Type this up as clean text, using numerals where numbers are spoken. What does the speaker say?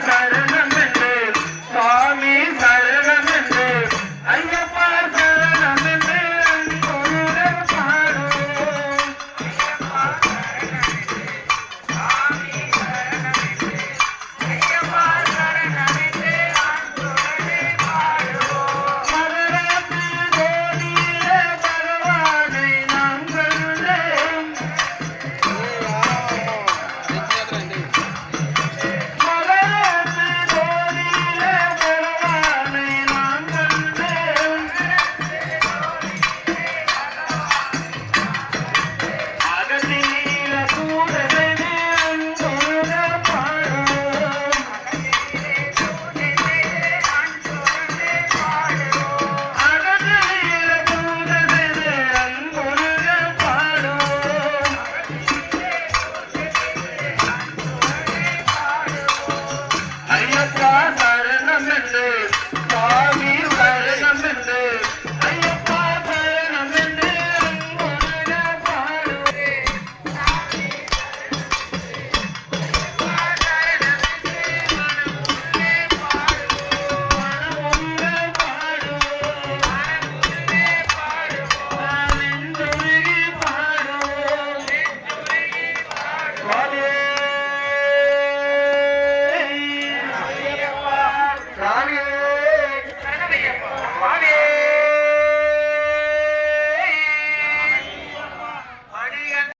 சரணம் என்று சுவாமி சரணம் என்று ஐயப்பா சரணம் என்று அன்புடன் பாடுவோம். ஐயப்பா சரணம் என்று சுவாமி சரணம் என்று ஐயப்பா சரணம் என்று அன்புடனே பாடுவோம். மகரத்து ஜோதியிலே பகவானை நாம் கண்டேன். ஐயப்பா சரணம் என்று